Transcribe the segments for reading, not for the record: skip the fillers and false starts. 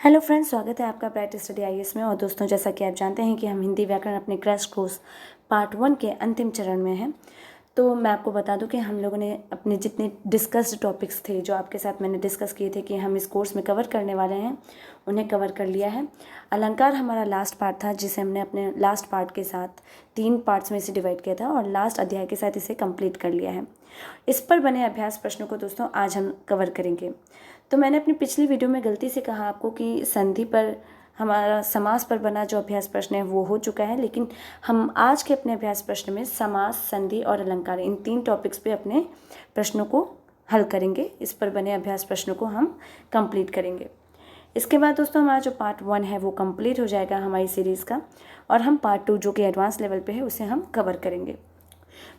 Hello friends, स्वागत है आपका ब्राइट स्टडी आईएएस में। और दोस्तों, जैसा कि आप जानते हैं कि हम हिंदी व्याकरण अपने क्रैश कोर्स पार्ट 1 के अंतिम चरण में हैं। तो मैं आपको बता दूं कि हम लोगों ने अपने जितने डिस्कस्ड टॉपिक्स थे, जो आपके साथ मैंने डिस्कस किए थे कि हम इस कोर्स में कवर करने वाले हैं, उन्हें कवर कर लिया है। अलंकार हमारा लास्ट पार्ट था, जिसे हमने अपने लास्ट पार्ट के साथ 3 पार्ट्स में इसे डिवाइड किया था और लास्ट अध्याय के साथ इसे कंप्लीट कर लिया है। इस पर बने अभ्यास प्रश्नों को दोस्तों आज हम कवर करेंगे। तो मैंने अपनी पिछली वीडियो में गलती से कहा आपको कि संधि पर हमारा समास पर बना जो अभ्यास प्रश्न है वो हो चुका है, लेकिन हम आज के अपने अभ्यास प्रश्न में समास, संधि और अलंकार, इन 3 टॉपिक्स पे अपने प्रश्नों को हल करेंगे। इस पर बने अभ्यास प्रश्नों को हम कंप्लीट करेंगे। इसके बाद दोस्तों हमारा जो पार्ट 1 है वो कंप्लीट हो जाएगा हमारी सीरीज़ का, और हम पार्ट 2 जो कि एडवांस लेवल पे है उसे हम कवर करेंगे।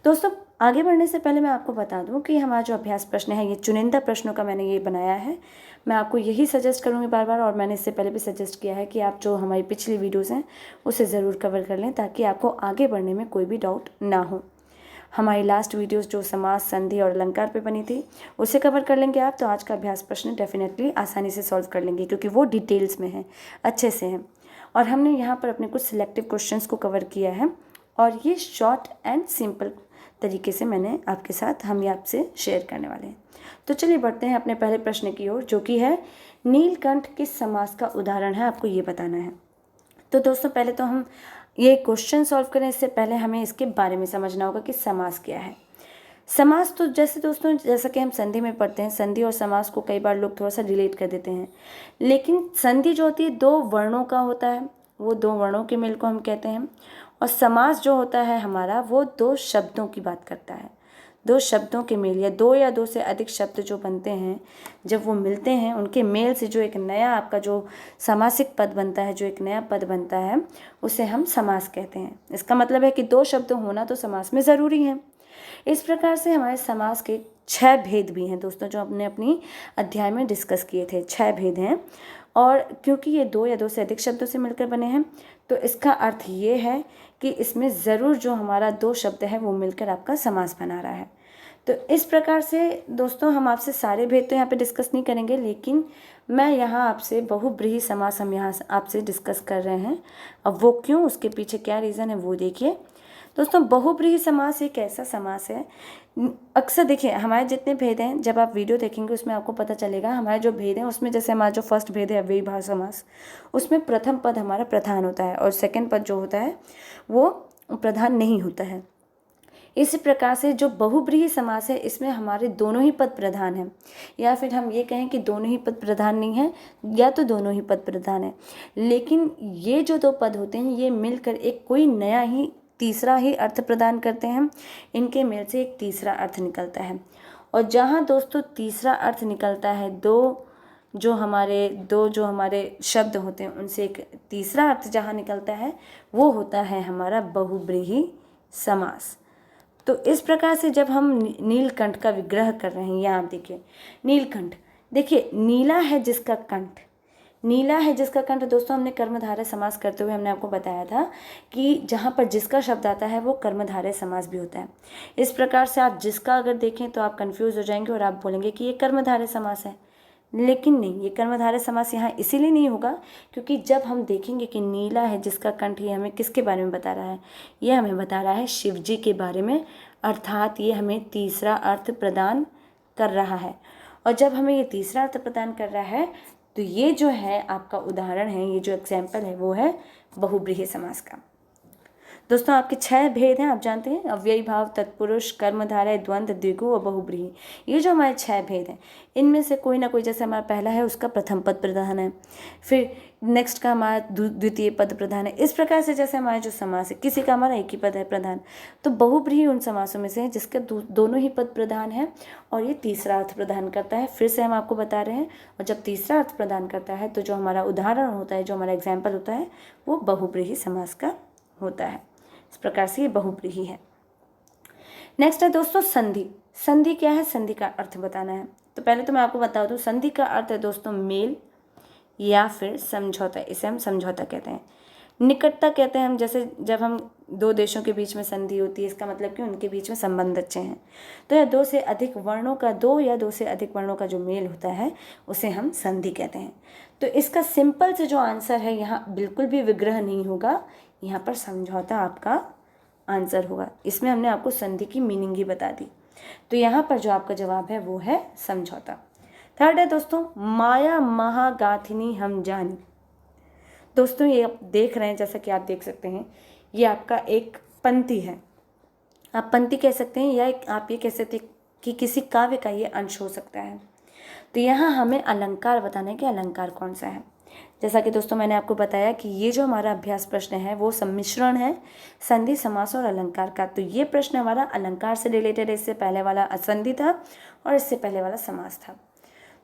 दोस्तों, आगे बढ़ने से पहले मैं आपको बता दूं कि हमारा जो अभ्यास प्रश्न है ये चुनिंदा प्रश्नों का मैंने ये बनाया है। मैं आपको यही सजेस्ट करूंगी बार बार, और मैंने इससे पहले भी सजेस्ट किया है कि आप जो हमारी पिछली वीडियोस हैं उसे ज़रूर कवर कर लें, ताकि आपको आगे बढ़ने में कोई भी डाउट ना हो। हमारी लास्ट वीडियोस जो समास, संधि और अलंकार पे बनी थी उसे कवर कर लेंगे आप, तो आज का अभ्यास प्रश्न डेफिनेटली आसानी से सॉल्व कर लेंगे, क्योंकि वो डिटेल्स में है, अच्छे से हैं। और हमने यहाँ पर अपने कुछ सिलेक्टिव क्वेश्चंस को कवर किया है, और ये शॉर्ट एंड सिंपल तरीके से मैंने आपके साथ हम आपसे शेयर करने वाले हैं। तो चलिए बढ़ते हैं अपने पहले प्रश्न की ओर, जो कि है नीलकंठ किस समास का उदाहरण है, आपको ये बताना है। तो दोस्तों, पहले तो हम ये क्वेश्चन सॉल्व करें इससे पहले हमें इसके बारे में समझना होगा कि समास क्या है। समास तो जैसे दोस्तों, जैसा कि हम संधि में पढ़ते हैं, संधि और समास को कई बार लोग थोड़ा सा रिलेट कर देते हैं, लेकिन संधि जो होती है 2 वर्णों का होता है, वो 2 वर्णों के मेल को हम कहते हैं। और समास जो होता है हमारा, वो 2 शब्दों की बात करता है, 2 शब्दों के मेल, या 2 से अधिक शब्द जो बनते हैं, जब वो मिलते हैं उनके मेल से जो एक नया आपका जो समासिक पद बनता है, जो एक नया पद बनता है, उसे हम समास कहते हैं। इसका मतलब है कि 2 शब्द होना तो समास में ज़रूरी है। इस प्रकार से हमारे समास के 6 भेद भी हैं दोस्तों, जो हमने अपनी अध्याय में डिस्कस किए थे। 6 भेद हैं, और क्योंकि ये 2 या 2 से अधिक शब्दों से मिलकर बने हैं, तो इसका अर्थ ये है कि इसमें ज़रूर जो हमारा 2 शब्द है वो मिलकर आपका समास बना रहा है। तो इस प्रकार से दोस्तों, हम आपसे सारे भेद तो यहाँ पे डिस्कस नहीं करेंगे, लेकिन मैं यहाँ आपसे बहुब्रीहि समास हम यहाँ आपसे डिस्कस कर रहे हैं। अब वो क्यों, उसके पीछे क्या रीज़न है वो देखिए। दोस्तों, बहुब्रीहि समास एक ऐसा समास है, अक्सर देखिए हमारे जितने भेद हैं, जब आप वीडियो देखेंगे उसमें आपको पता चलेगा हमारे जो भेद हैं उसमें, जैसे हमारा जो फर्स्ट भेद है अव्ययीभाव समास, उसमें प्रथम पद हमारा प्रधान होता है और सेकंड पद जो होता है वो प्रधान नहीं होता है। इसी प्रकार से जो बहुब्रीहि समास है, इसमें हमारे दोनों ही पद प्रधान हैं, या फिर हम ये कहें कि दोनों ही पद प्रधान नहीं हैं, या तो दोनों ही पद प्रधान हैं, लेकिन ये जो 2 पद होते हैं ये मिलकर एक कोई नया ही तीसरा ही अर्थ प्रदान करते हैं। इनके मेल से एक तीसरा अर्थ निकलता है, और जहाँ दोस्तों तीसरा अर्थ निकलता है, दो जो हमारे शब्द होते हैं उनसे एक तीसरा अर्थ जहाँ निकलता है, वो होता है हमारा बहुब्रीहि समास। तो इस प्रकार से जब हम नीलकंठ का विग्रह कर रहे हैं, यहाँ देखिए नीलकंठ, देखिए नीला है जिसका कंठ, नीला है जिसका कंठ दोस्तों, हमने कर्मधारय समास करते हुए हमने आपको बताया था कि जहाँ पर जिसका शब्द आता है वो कर्मधारय समास भी होता है। इस प्रकार से आप जिसका अगर देखें तो आप कंफ्यूज हो जाएंगे और आप बोलेंगे कि ये कर्मधारय समास है, लेकिन नहीं, ये कर्मधारय समास यहाँ इसीलिए नहीं होगा क्योंकि जब हम देखेंगे कि नीला है जिसका कंठ, ये हमें किसके बारे में बता रहा है, ये हमें बता रहा है शिव जी के बारे में, अर्थात ये हमें तीसरा अर्थ प्रदान कर रहा है। और जब हमें ये तीसरा अर्थ प्रदान कर रहा है, तो ये जो है आपका उदाहरण है, ये जो एग्जाम्पल है वो है बहुब्रीहि समास का। दोस्तों, आपके 6 भेद हैं, आप जानते हैं, अव्ययी भाव, तत्पुरुष, कर्मधारय, द्वंद्व, द्विगु और बहुब्रीहि। ये जो हमारे 6 भेद हैं, इनमें से कोई ना कोई, जैसे हमारा पहला है उसका प्रथम पद प्रधान है, फिर नेक्स्ट का हमारा द्वितीय पद प्रधान है। इस प्रकार से जैसे हमारे जो समास है, किसी का हमारा एक ही पद है प्रधान, तो बहुब्रीहि उन समासों में से है जिसके दोनों ही पद प्रधान है और ये तीसरा अर्थ प्रदान करता है। फिर से हम आपको बता रहे हैं, और जब तीसरा अर्थ प्रदान करता है तो जो हमारा उदाहरण होता है, जो हमारा एग्जाम्पल होता है, वो बहुब्रीहि समास का होता है। इस प्रकार से ये बहुब्रीहि है। नेक्स्ट है दोस्तों संधि। संधि क्या है, संधि का अर्थ बताना है। तो पहले तो मैं आपको बता दूं, संधि का अर्थ है दोस्तों मेल या फिर समझौता, इसे हम समझौता कहते हैं। निकटता कहते हैं हम, जैसे जब हम दो देशों के बीच में संधि होती है, इसका मतलब कि उनके बीच में संबंध अच्छे हैं। तो यह दो या दो से अधिक वर्णों का जो मेल होता है उसे हम संधि कहते हैं। तो इसका सिंपल से जो आंसर है, यहाँ बिल्कुल भी विग्रह नहीं होगा, यहाँ पर समझौता आपका आंसर होगा। इसमें हमने आपको संधि की मीनिंग ही बता दी। तो यहाँ पर जो आपका जवाब है वो है समझौता। थर्ड है दोस्तों, माया महागाथिनी हम जानी। दोस्तों ये आप देख रहे हैं, जैसा कि आप देख सकते हैं, ये आपका एक पंक्ति है। आप पंक्ति कह सकते हैं या आप ये कह सकते हैं कि किसी काव्य का ये अंश हो सकता है। तो यहाँ हमें अलंकार बताना है कि अलंकार कौन सा है। जैसा कि दोस्तों मैंने आपको बताया कि ये जो हमारा अभ्यास प्रश्न है वो सम्मिश्रण है संधि, समास और अलंकार का। तो ये प्रश्न हमारा अलंकार से रिलेटेड है। इससे पहले वाला असंधि था और इससे पहले वाला समास था।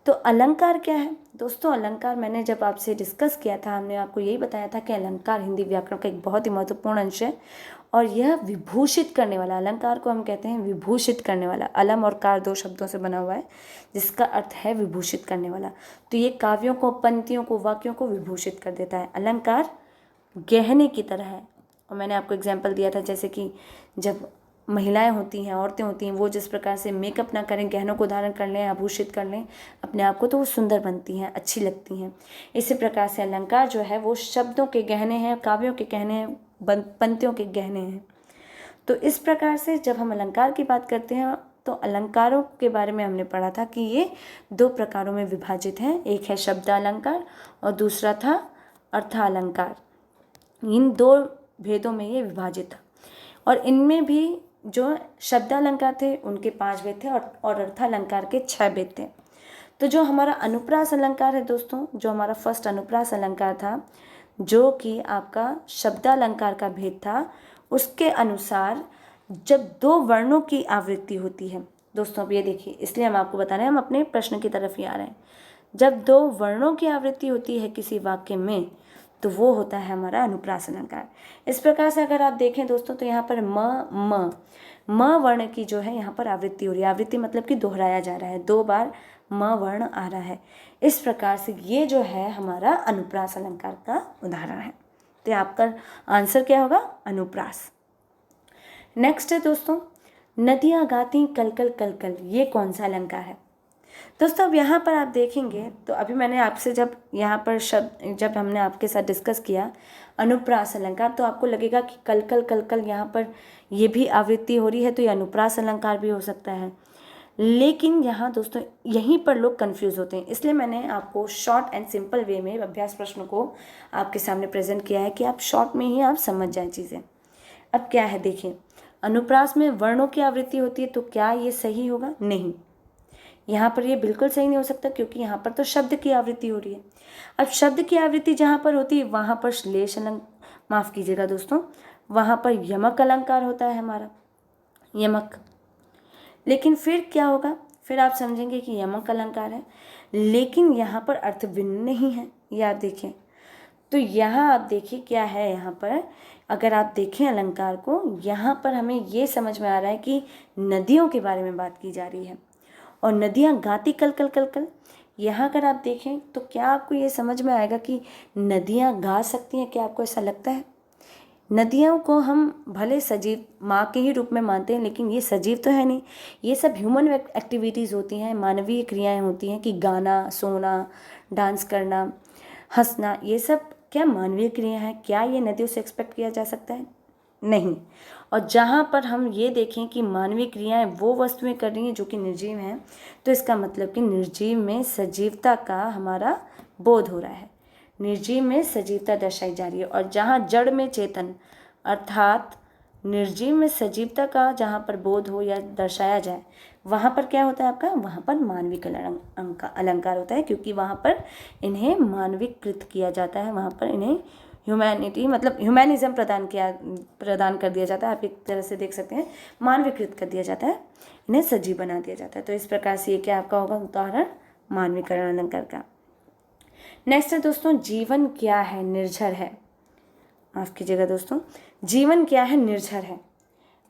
तो अलंकार क्या है दोस्तों? अलंकार मैंने जब आपसे डिस्कस किया था, हमने आपको यही बताया था कि अलंकार हिंदी व्याकरण का एक बहुत ही महत्वपूर्ण अंश है और यह विभूषित करने वाला, अलंकार को हम कहते हैं विभूषित करने वाला। अलम और कार दो शब्दों से बना हुआ है जिसका अर्थ है विभूषित करने वाला। तो ये काव्यों को, पंक्तियों को, वाक्यों को विभूषित कर देता है। अलंकार गहने की तरह है। और मैंने आपको एग्जाम्पल दिया था, जैसे कि जब महिलाएं होती हैं, औरतें होती हैं, वो जिस प्रकार से मेकअप ना करें, गहनों को धारण कर लें, आभूषित कर लें अपने आप को, तो वो सुंदर बनती हैं, अच्छी लगती हैं। इसी प्रकार से अलंकार जो है वो शब्दों के गहने हैं, काव्यों के गहने हैं, पंक्तियों के गहने हैं। तो इस प्रकार से जब हम अलंकार की बात करते हैं तो अलंकारों के बारे में हमने पढ़ा था कि ये दो प्रकारों में विभाजित हैं। एक है शब्दालंकार और दूसरा था अर्थालंकार। इन दो भेदों में ये विभाजित था और इनमें भी जो शब्दालंकार थे उनके 5 भेद थे और अर्थालंकार के 6 भेद थे। तो जो हमारा अनुप्रास अलंकार है दोस्तों, जो हमारा फर्स्ट अनुप्रास अलंकार था, जो कि आपका शब्दालंकार का भेद था, उसके अनुसार जब 2 वर्णों की आवृत्ति होती है दोस्तों, अब ये देखिए, इसलिए हम आपको बता रहे हैं, हम अपने प्रश्न की तरफ ही आ रहे हैं। जब 2 वर्णों की आवृत्ति होती है किसी वाक्य में तो वो होता है हमारा अनुप्रास अलंकार। इस प्रकार से अगर आप देखें दोस्तों तो यहाँ पर म वर्ण की जो है यहाँ पर आवृत्ति हो रही है। आवृत्ति मतलब कि दोहराया जा रहा है, 2 बार म वर्ण आ रहा है। इस प्रकार से ये जो है हमारा अनुप्रास अलंकार का उदाहरण है। तो आपका आंसर क्या होगा? अनुप्रास। नेक्स्ट है दोस्तों, नदियाँ गाती कलकल कलकल, ये कौन सा अलंकार है? दोस्तों अब यहाँ पर आप देखेंगे तो अभी मैंने आपसे जब यहाँ पर जब हमने आपके साथ डिस्कस किया अनुप्रास अलंकार, तो आपको लगेगा कि कलकल कलकल यहाँ पर ये भी आवृत्ति हो रही है, तो ये अनुप्रास अलंकार भी हो सकता है। लेकिन यहाँ दोस्तों यहीं पर लोग कंफ्यूज होते हैं, इसलिए मैंने आपको शॉर्ट एंड सिंपल वे में अभ्यास प्रश्न को आपके सामने प्रेजेंट किया है कि आप शॉर्ट में ही आप समझ जाएं चीज़ें। अब क्या है देखिए, अनुप्रास में वर्णों की आवृत्ति होती है, तो क्या ये सही होगा? नहीं, यहाँ पर ये बिल्कुल सही नहीं हो सकता, क्योंकि यहाँ पर तो शब्द की आवृत्ति हो रही है। अब शब्द की आवृत्ति जहाँ पर होती है वहाँ पर श्लेष माफ़ कीजिएगा दोस्तों, वहाँ पर यमक अलंकार होता है हमारा, यमक। लेकिन फिर क्या होगा, फिर आप समझेंगे कि यमक अलंकार है, लेकिन यहाँ पर अर्थ भिन्न नहीं है। ये आप देखें, तो यहाँ आप देखिए क्या है, यहाँ पर अगर आप देखें अलंकार को, यहाँ पर हमें ये समझ में आ रहा है कि नदियों के बारे में बात की जा रही है और नदियाँ गाती कल कल कल कल। यहाँ अगर आप देखें तो क्या आपको ये समझ में आएगा कि नदियाँ गा सकती हैं? क्या आपको ऐसा लगता है? नदियों को हम भले सजीव माँ के ही रूप में मानते हैं, लेकिन ये सजीव तो है नहीं। ये सब ह्यूमन एक्टिविटीज़ होती हैं, मानवीय क्रियाएं होती हैं कि गाना, सोना, डांस करना, हंसना, ये सब क्या मानवीय क्रिया है? क्या ये नदियों से एक्सपेक्ट किया जा सकता है? नहीं। और जहाँ पर हम ये देखें कि मानवीय क्रियाएं वो वस्तुएं कर रही हैं जो कि निर्जीव हैं, तो इसका मतलब कि निर्जीव में सजीवता का हमारा बोध हो रहा है, निर्जीव में सजीवता दर्शाई जा रही है। और जहाँ जड़ में चेतन अर्थात निर्जीव में सजीवता का जहाँ पर बोध हो या दर्शाया जाए, वहाँ पर क्या होता है आपका? वहाँ पर मानविक अलंकार होता है, क्योंकि वहाँ पर इन्हें मानविकृत किया जाता है, वहाँ पर इन्हें ह्यूमैनिटी मतलब ह्यूमैनिज्म प्रदान कर दिया जाता है। आप एक तरह से देख सकते हैं, मानवीकृत कर दिया जाता है, इन्हें सजीव बना दिया जाता है। तो इस प्रकार से ये क्या आपका होगा उदाहरण मानवीकरण अलंकार का। नेक्स्ट है दोस्तों, जीवन क्या है? निर्झर है। माफ़ कीजिएगा दोस्तों, जीवन क्या है? निर्झर है।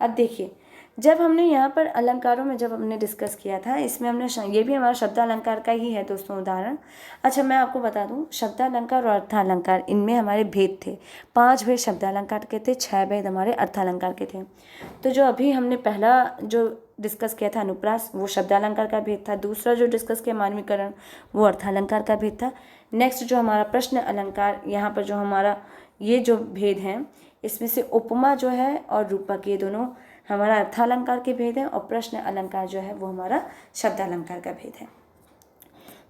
अब देखिए, जब हमने यहाँ पर अलंकारों में जब हमने डिस्कस किया था, इसमें हमने ये भी हमारा शब्दालंकार का ही है दोस्तों उदाहरण। अच्छा, मैं आपको बता दूँ, शब्दालंकार और अर्थालंकार इनमें हमारे भेद थे। 5 भेद शब्दालंकार के थे, 6 भेद हमारे अर्थालंकार के थे। तो जो अभी हमने पहला जो डिस्कस किया था अनुप्रास, वो शब्दालंकार का भेद था। दूसरा जो डिस्कस किया मानवीकरण, वो अर्थालंकार का भेद था। नेक्स्ट जो हमारा प्रश्न अलंकार, यहाँ पर जो हमारा ये जो भेद हैं, इसमें से उपमा जो है और रूपक, ये दोनों हमारा अर्थालंकार के भेद है, और प्रश्न अलंकार जो है वो हमारा शब्दालंकार का भेद है।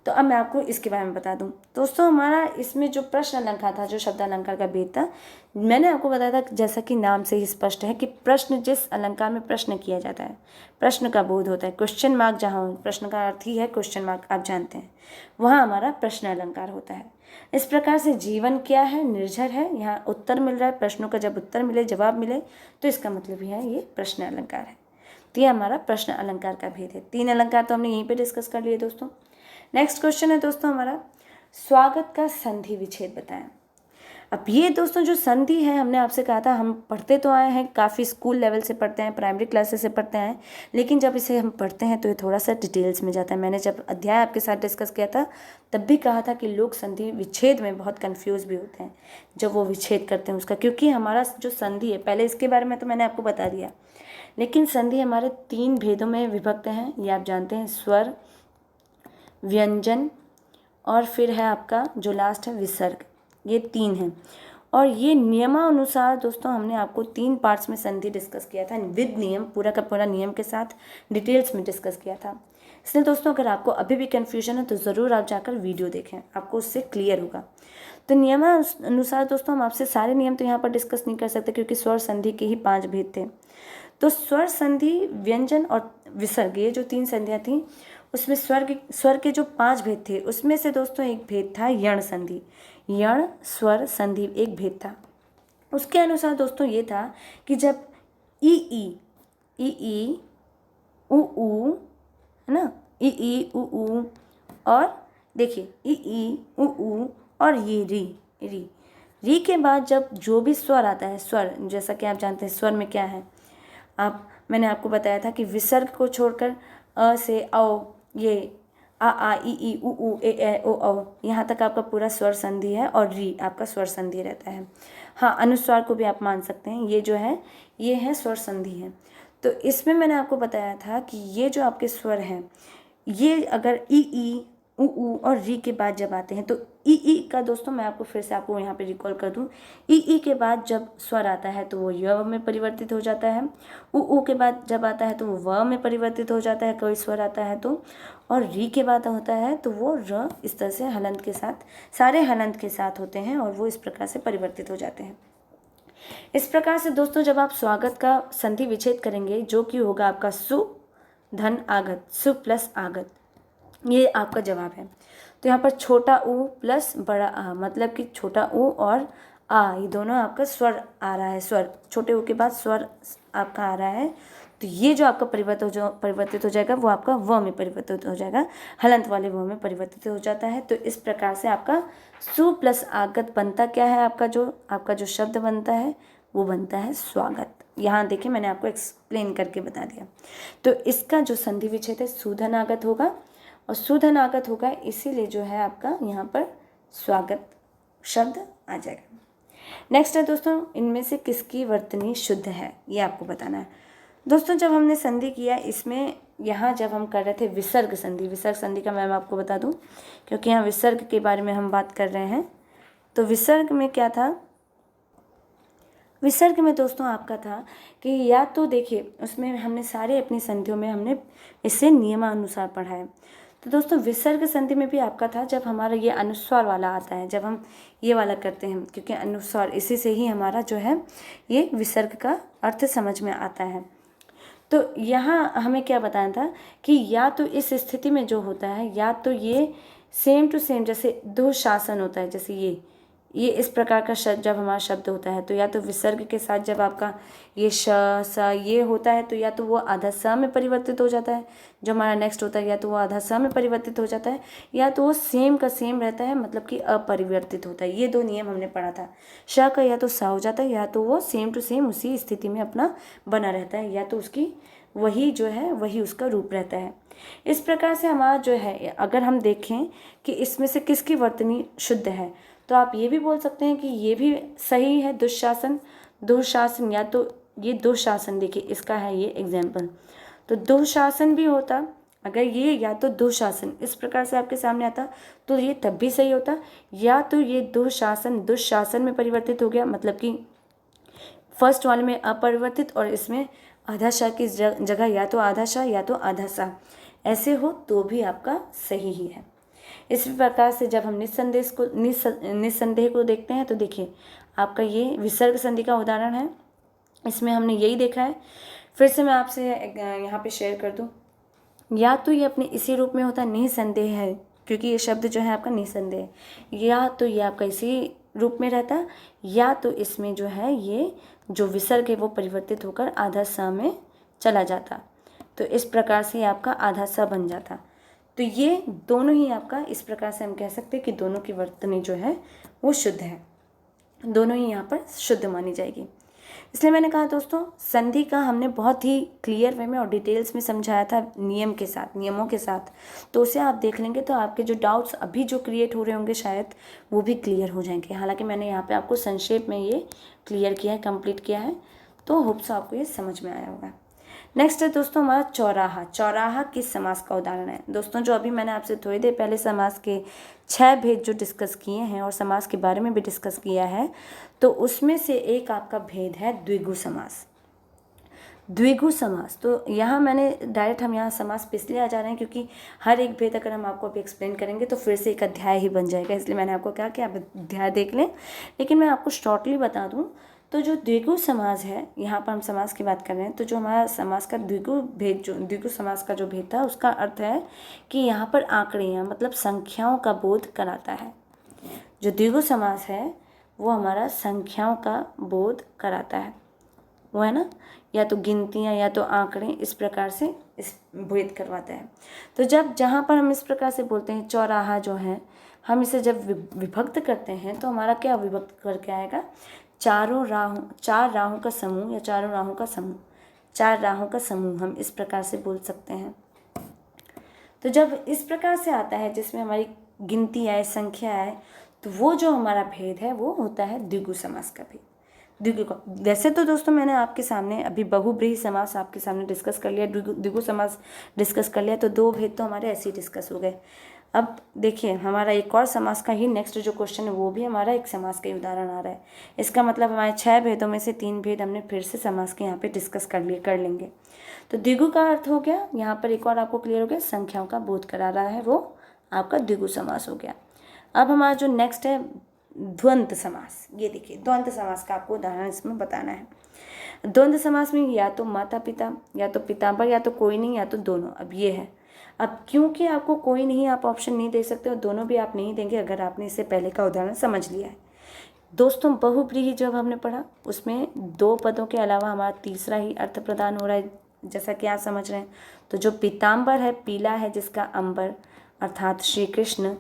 तो अब मैं आपको इसके बारे में बता दूं दोस्तों, हमारा इसमें जो प्रश्न अलंकार था, जो शब्दालंकार का भेद था, मैंने आपको बताया था जैसा कि नाम से ही स्पष्ट है कि प्रश्न, जिस अलंकार में प्रश्न किया जाता है, प्रश्न का बोध होता है, क्वेश्चन मार्क जहाँ हो, प्रश्न का अर्थ ही है क्वेश्चन मार्क, आप जानते हैं, वहाँ हमारा प्रश्न अलंकार होता है। इस प्रकार से जीवन क्या है, निर्झर है, यहाँ उत्तर मिल रहा है, प्रश्नों का जब उत्तर मिले, जवाब मिले, तो इसका मतलब है ये प्रश्न अलंकार है। तो ये हमारा प्रश्न अलंकार का भेद है। 3 अलंकार तो हमने यहीं पे डिस्कस कर लिए दोस्तों। नेक्स्ट क्वेश्चन है दोस्तों हमारा, स्वागत का संधि विच्छेद बताएं। अब ये दोस्तों जो संधि है, हमने आपसे कहा था, हम पढ़ते तो आए हैं, काफ़ी स्कूल लेवल से पढ़ते हैं, प्राइमरी क्लासेस से पढ़ते हैं, लेकिन जब इसे हम पढ़ते हैं तो ये थोड़ा सा डिटेल्स में जाता है। मैंने जब अध्याय आपके साथ डिस्कस किया था, तब भी कहा था कि लोग संधि विच्छेद में बहुत कन्फ्यूज़ भी होते हैं जब वो विच्छेद करते हैं उसका, क्योंकि हमारा जो संधि है, पहले इसके बारे में तो मैंने आपको बता दिया, लेकिन संधि हमारे 3 भेदों में विभक्त हैं, ये आप जानते हैं, स्वर, व्यंजन, और फिर है आपका जो लास्ट है विसर्ग। ये 3 हैं, और ये नियमानुसार दोस्तों हमने आपको 3 पार्ट्स में संधि डिस्कस किया था, विद नियम, पूरा का पूरा नियम के साथ डिटेल्स में डिस्कस किया था। इसलिए दोस्तों अगर आपको अभी भी कन्फ्यूजन है तो ज़रूर आप जाकर वीडियो देखें, आपको उससे क्लियर होगा। तो नियमानुसार दोस्तों हम आपसे सारे नियम तो यहाँ पर डिस्कस नहीं कर सकते, क्योंकि स्वर संधि के ही 5 भेद थे। तो स्वर संधि, व्यंजन और विसर्ग, ये जो 3 संधियाँ थी, उसमें स्वर के जो 5 भेद थे, उसमें से दोस्तों एक भेद था यण संधि। यण स्वर संधि एक भेद था। उसके अनुसार दोस्तों ये था कि जब ई उ है ना, ई उ, और देखिए ई उ और ये री के बाद जब जो भी स्वर आता है, स्वर जैसा कि आप जानते हैं स्वर में क्या है, मैंने आपको बताया था कि विसर्ग को छोड़कर अ से औ, ये आ ई उ ए ओ औ, यहाँ तक आपका पूरा स्वर संधि है, और री आपका स्वर संधि रहता है। हाँ, अनुस्वार को भी आप मान सकते हैं, ये जो है ये है स्वर संधि है। तो इसमें मैंने आपको बताया था कि ये जो आपके स्वर हैं, ये अगर ई उ और री के बाद जब आते हैं, तो ई का दोस्तों मैं आपको फिर से आपको यहाँ पे रिकॉल कर दूँ, ई के बाद जब स्वर आता है तो वो य में परिवर्तित हो जाता है, उ के बाद जब आता है तो वो व में परिवर्तित हो जाता है, कोई स्वर आता है तो, और री के बाद होता है तो वो र, इस तरह से हलंत के साथ, सारे हलंत के साथ होते हैं, और वो इस प्रकार से परिवर्तित हो जाते हैं। इस प्रकार से दोस्तों जब आप स्वागत का संधि विच्छेद करेंगे, जो कि होगा आपका सु धन आगत, सु प्लस आगत, ये आपका जवाब है। तो यहाँ पर छोटा ऊ प्लस बड़ा आ, मतलब कि छोटा ऊ और आ, ये दोनों आपका स्वर आ रहा है, स्वर छोटे ऊ के बाद स्वर आपका आ रहा है, तो ये जो आपका परिवर्तित हो जाएगा वो आपका व में परिवर्तित हो जाएगा, हलंत वाले व में परिवर्तित हो जाता है। तो इस प्रकार से आपका सु प्लस आगत बनता क्या है, आपका जो शब्द बनता है वो बनता है स्वागत। यहाँ देखिए मैंने आपको एक्सप्लेन करके बता दिया। तो इसका जो संधि विच्छेद है सुधनागत होगा, और सुधनागत होगा, इसीलिए जो है आपका यहाँ पर स्वागत शब्द आ जाएगा। नेक्स्ट है दोस्तों, इनमें से किसकी वर्तनी शुद्ध है, ये आपको बताना है। दोस्तों जब हमने संधि किया, इसमें यहाँ जब हम कर रहे थे विसर्ग संधि का मैं आपको बता दूँ, क्योंकि यहाँ विसर्ग के बारे में हम बात कर रहे हैं। तो विसर्ग में क्या था, विसर्ग में दोस्तों आपका था कि या तो देखिए उसमें हमने सारे अपनी संधियों में हमने इसे नियमानुसार पढ़ा है। तो दोस्तों विसर्ग संधि में भी आपका था जब हमारा ये अनुस्वार वाला आता है, जब हम ये वाला करते हैं, क्योंकि अनुस्वार इसी से ही हमारा जो है ये विसर्ग का अर्थ समझ में आता है। तो यहाँ हमें क्या बताना था कि या तो इस स्थिति में जो होता है, या तो ये सेम टू सेम, जैसे दुशासन होता है, जैसे ये इस प्रकार का शब्द जब हमारा शब्द होता है तो या तो विसर्ग के साथ जब आपका ये श स ये होता है तो या तो वो आधा स में परिवर्तित हो जाता है, जो हमारा नेक्स्ट होता है या तो वो आधा स में परिवर्तित हो जाता है, या तो वो सेम का सेम रहता है, मतलब कि अपरिवर्तित होता है। ये दो नियम हमने पढ़ा था। श का या तो स हो जाता है या तो वो सेम टू सेम उसी स्थिति में अपना बना रहता है, या तो उसकी वही जो है वही उसका रूप रहता है। इस प्रकार से हमारा जो है, अगर हम देखें कि इसमें से किसकी वर्तनी शुद्ध है, तो आप ये भी बोल सकते हैं कि ये भी सही है, दुशासन। दुशासन या तो ये दुशासन, देखिए इसका है ये एग्जाम्पल, तो दुशासन भी होता अगर ये, या तो दुशासन इस प्रकार से आपके सामने आता तो ये तब भी सही होता, या तो ये दुशासन दुशासन में परिवर्तित हो गया, मतलब कि फर्स्ट वाले में अपरिवर्तित और इसमें आधा शाह की जगह या तो आधा शाह या तो आधा सा ऐसे हो तो भी आपका सही ही है। इस प्रकार से जब हम निस्संदेह को देखते हैं तो देखिए आपका ये विसर्ग संधि का उदाहरण है, इसमें हमने यही देखा है। फिर से मैं आपसे यहाँ पे शेयर कर दूँ, या तो ये अपने इसी रूप में होता निसंदेह है, क्योंकि ये शब्द जो है आपका निसंदेह है, या तो ये आपका इसी रूप में रहता, या तो इसमें जो है ये जो विसर्ग है वो परिवर्तित होकर आधा सा में चला जाता, तो इस प्रकार से ये आपका आधा सा बन जाता। तो ये दोनों ही आपका, इस प्रकार से हम कह सकते हैं कि दोनों की वर्तनी जो है वो शुद्ध है, दोनों ही यहाँ पर शुद्ध मानी जाएगी। इसलिए मैंने कहा दोस्तों, संधि का हमने बहुत ही क्लियर वे में और डिटेल्स में समझाया था नियमों के साथ, तो उसे आप देख लेंगे तो आपके जो डाउट्स अभी जो क्रिएट हो रहे होंगे शायद वो भी क्लियर हो जाएंगे। हालांकि मैंने यहाँ पे आपको संक्षेप में ये क्लियर किया है, कंप्लीट किया है, तो होप्स आपको ये समझ में आया होगा। नेक्स्ट है दोस्तों हमारा चौराहा। चौराहा किस समास का उदाहरण है? दोस्तों जो अभी मैंने आपसे थोड़ी देर पहले समास के 6 भेद जो डिस्कस किए हैं और समास के बारे में भी डिस्कस किया है, तो उसमें से एक आपका भेद है द्विगु समास। द्विगु समास, तो यहाँ मैंने डायरेक्ट हम यहाँ समास पे इसलिए आ जा रहे हैं क्योंकि हर एक भेद अगर हम आपको अभी एक्सप्लेन करेंगे तो फिर से एक अध्याय ही बन जाएगा, इसलिए मैंने आपको कहा कि आप अध्याय देख लें। लेकिन मैं आपको शॉर्टली बता दूँ तो जो द्विगु समास है, यहाँ पर हम समास की बात कर रहे हैं, तो जो हमारा समास का द्विगु समास का जो भेद था उसका अर्थ है कि यहाँ पर आंकड़ियाँ मतलब संख्याओं का बोध कराता है। जो द्विगु समास है वो हमारा संख्याओं का बोध कराता है, वो है ना, या तो गिनतियाँ या तो आंकड़े, इस प्रकार से इस भेद करवाता है। तो जहाँ पर हम इस प्रकार से बोलते हैं चौराहा जो है, हम इसे जब विभक्त करते हैं तो हमारा क्या विभक्त करके आएगा, चार राहों का समूह या चारों राहों का समूह, 4 राहों का समूह हम इस प्रकार से बोल सकते हैं। तो जब इस प्रकार से आता है जिसमें हमारी गिनती आए, संख्या आए, तो वो जो हमारा भेद है वो होता है द्विगु समास का भेद। द्विगु का, वैसे तो दोस्तों मैंने आपके सामने अभी बहुब्रीहि समास आपके सामने डिस्कस कर लिया, द्विगु समास डिस्कस कर लिया, तो 2 भेद तो हमारे ऐसे ही डिस्कस हो गए। अब देखिए हमारा एक और समास का ही नेक्स्ट जो क्वेश्चन है वो भी हमारा एक समास का ही उदाहरण आ रहा है। इसका मतलब हमारे 6 भेदों में से 3 भेद हमने फिर से समास के यहाँ पे डिस्कस कर लेंगे। तो द्विगु का अर्थ हो गया, यहाँ पर एक और आपको क्लियर हो गया, संख्याओं का बोध करा रहा है, वो आपका द्विगु समास हो गया। अब हमारा जो नेक्स्ट है द्वंद्व समास। ये देखिए द्वंद्व समास का आपको उदाहरण इसमें बताना है। द्वंद्व समास में या तो माता पिता, या तो पिताम्बर, या तो कोई नहीं, या तो दोनों। अब ये है, अब क्योंकि आपको कोई नहीं आप ऑप्शन नहीं दे सकते और दोनों भी आप नहीं देंगे अगर आपने इससे पहले का उदाहरण समझ लिया है। दोस्तों बहुब्रीहि जब हमने पढ़ा उसमें 2 पदों के अलावा हमारा तीसरा ही अर्थ प्रदान हो रहा है, जैसा कि आप समझ रहे हैं। तो जो पीताम्बर है, पीला है जिसका अंबर अर्थात श्री कृष्ण,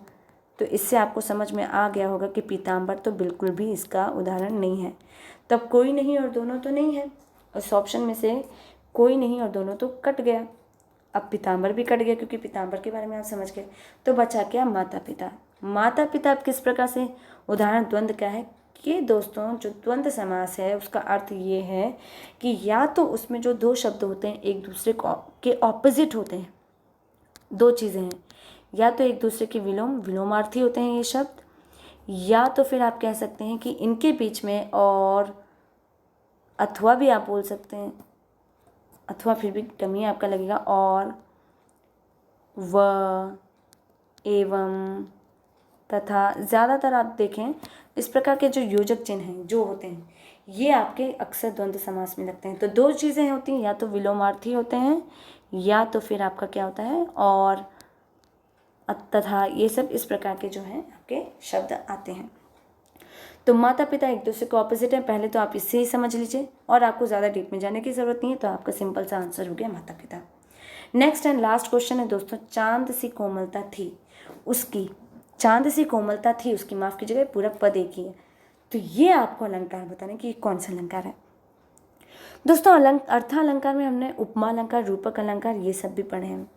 तो इससे आपको समझ में आ गया होगा कि पीताम्बर तो बिल्कुल भी इसका उदाहरण नहीं है। तब कोई नहीं और दोनों तो नहीं है, उस ऑप्शन में से कोई नहीं और दोनों तो कट गया। अब पीताम्बर भी कट गया क्योंकि पीताम्बर के बारे में आप समझ गए, तो बचा क्या माता पिता। माता पिता अब किस प्रकार से उदाहरण द्वंद्व क्या है कि दोस्तों जो द्वंद्व समास है उसका अर्थ ये है कि या तो उसमें जो 2 शब्द होते हैं एक दूसरे के ऑपोजिट होते हैं, 2 चीज़ें हैं, या तो एक दूसरे के विलोमार्थी होते हैं ये शब्द, या तो फिर आप कह सकते हैं कि इनके बीच में और अथवा भी आप बोल सकते हैं, अथवा फिर भी टमी आपका लगेगा, और व एवं तथा, ज़्यादातर आप देखें इस प्रकार के जो योजक चिन्ह हैं जो होते हैं ये आपके अक्सर द्वंद्व समास में लगते हैं। तो 2 चीज़ें होती हैं, या तो विलोमार्थी होते हैं या तो फिर आपका क्या होता है और तथा, ये सब इस प्रकार के जो हैं आपके शब्द आते हैं। तो माता पिता एक दूसरे के ऑपोजिट हैं, पहले तो आप इससे ही समझ लीजिए और आपको ज़्यादा डीप में जाने की ज़रूरत नहीं है। तो आपका सिंपल सा आंसर हो गया माता पिता। नेक्स्ट एंड लास्ट क्वेश्चन है दोस्तों, चांद सी कोमलता थी उसकी, चांद सी कोमलता थी उसकी, माफ़ कीजिएगा पूरा पद एक ही है। तो ये आपको अलंकार बताना कि ये कौन सा अलंकार है। दोस्तों अर्थालंकार में हमने उपमा अलंकार, रूपक अलंकार ये सब भी पढ़े हैं।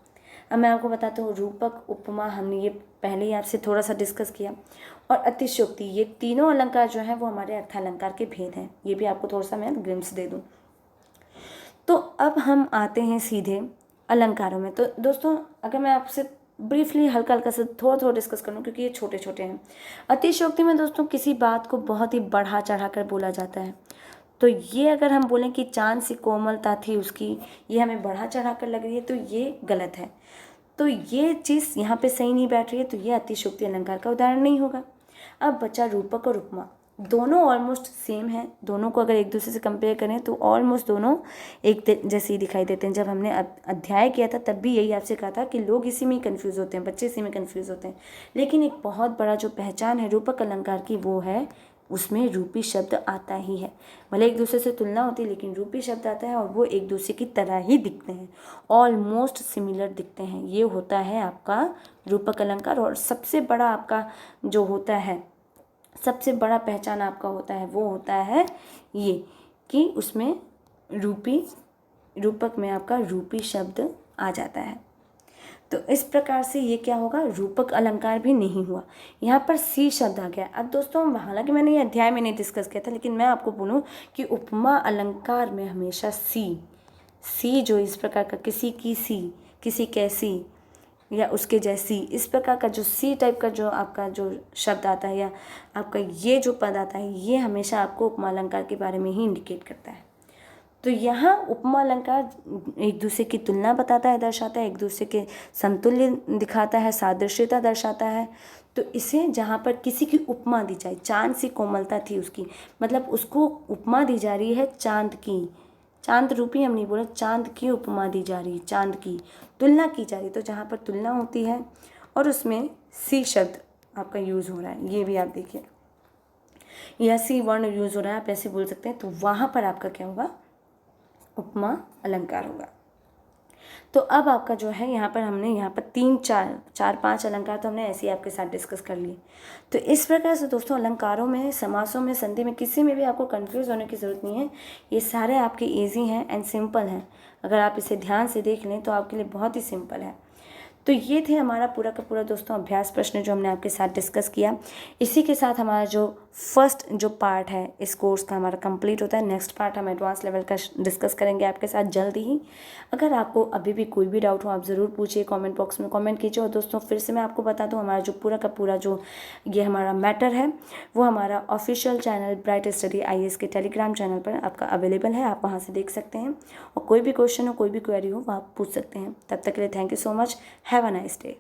अब मैं आपको बताता हूँ, रूपक उपमा हमने ये पहले ही आपसे थोड़ा सा डिस्कस किया, और अतिशयोक्ति, ये तीनों अलंकार जो हैं वो हमारे अर्थालंकार के भेद हैं। ये भी आपको थोड़ा सा मैं ग्लिम्स दे दूँ। तो अब हम आते हैं सीधे अलंकारों में। तो दोस्तों अगर मैं आपसे ब्रीफली हल्का हल्का से थोड़ा थोड़ा डिस्कस करूँ, क्योंकि ये छोटे छोटे हैं। अतिशयोक्ति में दोस्तों किसी बात को बहुत ही बढ़ा चढ़ा कर बोला जाता है। तो ये अगर हम बोलें कि चांद सी कोमलता थी उसकी, ये हमें बढ़ा चढ़ा कर लग रही है, तो ये गलत है। तो ये चीज़ यहाँ पे सही नहीं बैठ रही है, तो ये अतिशयोक्ति अलंकार का उदाहरण नहीं होगा। अब बचा रूपक और उपमा, दोनों ऑलमोस्ट सेम है। दोनों को अगर एक दूसरे से कंपेयर करें तो ऑलमोस्ट दोनों एक जैसे ही दिखाई देते हैं। जब हमने अध्याय किया था तब भी यही आपसे कहा था कि लोग इसी में ही कन्फ्यूज़ होते हैं, बच्चे इसी में कन्फ्यूज़ होते हैं। लेकिन एक बहुत बड़ा जो पहचान है रूपक अलंकार की, वो है उसमें रूपी शब्द आता ही है। भले एक दूसरे से तुलना होती है, लेकिन रूपी शब्द आता है और वो एक दूसरे की तरह ही दिखते हैं, ऑलमोस्ट सिमिलर दिखते हैं। ये होता है आपका रूपक अलंकार। और सबसे बड़ा आपका जो होता है, सबसे बड़ा पहचान आपका होता है, वो होता है ये कि उसमें रूपक में आपका रूपी शब्द आ जाता है। तो इस प्रकार से ये क्या होगा, रूपक अलंकार भी नहीं हुआ। यहाँ पर सी शब्द आ गया। अब दोस्तों हालांकि मैंने ये अध्याय में नहीं डिस्कस किया था, लेकिन मैं आपको बोलूँ कि उपमा अलंकार में हमेशा सी जो इस प्रकार का, किसी की सी, किसी कैसी या उसके जैसी, इस प्रकार का जो सी टाइप का जो आपका जो शब्द आता है या आपका ये जो पद आता है, ये हमेशा आपको उपमा अलंकार के बारे में ही इंडिकेट करता है। तो यहाँ उपमा अलंकार एक दूसरे की तुलना बताता है, दर्शाता है, एक दूसरे के समतुल्य दिखाता है, सादृश्यता दर्शाता है। तो इसे जहाँ पर किसी की उपमा दी जाए, चांद सी कोमलता थी उसकी, मतलब उसको उपमा दी जा रही है चांद की, चांद रूपी हम नहीं बोले, चांद की उपमा दी जा रही है, चांद की तुलना की जा रही है। तो जहाँ पर तुलना होती है और उसमें सी शब्द आपका यूज़ हो रहा है, ये भी आप देखिए, या सी वर्ण यूज़ हो रहा है, आप ऐसे बोल सकते हैं। तो वहाँ पर आपका क्या होगा, उपमा अलंकार होगा। तो अब आपका जो है यहाँ पर हमने यहाँ पर 3-4-5 अलंकार तो हमने ऐसे ही आपके साथ डिस्कस कर लिए। तो इस प्रकार से दोस्तों अलंकारों में, समासों में, संधि में, किसी में भी आपको कंफ्यूज होने की ज़रूरत नहीं है। ये सारे आपके इजी हैं एंड सिंपल हैं। अगर आप इसे ध्यान से देख लें तो आपके लिए बहुत ही सिंपल है। तो ये थे हमारा पूरा का पूरा दोस्तों अभ्यास प्रश्न जो हमने आपके साथ डिस्कस किया। इसी के साथ हमारा जो फर्स्ट जो पार्ट है इस कोर्स का हमारा कंप्लीट होता है। नेक्स्ट पार्ट हम एडवांस लेवल का डिस्कस करेंगे आपके साथ जल्दी ही। अगर आपको अभी भी कोई भी डाउट हो आप ज़रूर पूछिए, कमेंट बॉक्स में कमेंट कीजिए। और दोस्तों फिर से मैं आपको बता दूं, हमारा जो पूरा का पूरा जो ये हमारा मैटर है वो हमारा official channel bright study IAS के टेलीग्राम चैनल पर आपका अवेलेबल है, आप वहाँ से देख सकते हैं। और कोई भी क्वेश्चन हो, कोई भी क्वेरी हो, वो आप पूछ सकते हैं। तब तक के लिए thank you so much, have a nice day.